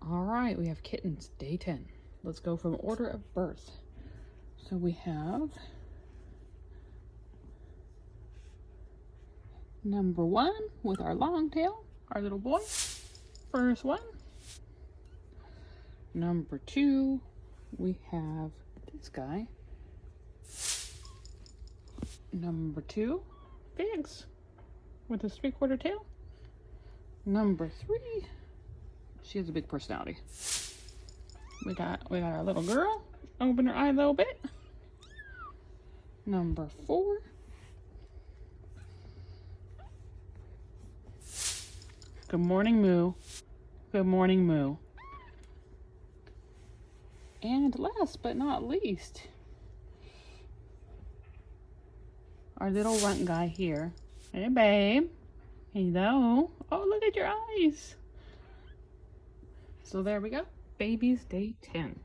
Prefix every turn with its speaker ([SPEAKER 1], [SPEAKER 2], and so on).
[SPEAKER 1] All right, we have Kittens, day 10. Let's go from order of birth. So we have number 1 with our long tail, our little boy. First one. Number 2, we have this guy. Number 2, Figs with his 3/4 tail. Number 3, she has a big personality. We got our little girl. Open her eye a little bit. Number 4. Good morning, Moo. Good morning, Moo. And last but not least, our little runt guy here. Hey, babe. Hello. Oh, look at your eyes. So there we go. Baby's day 10.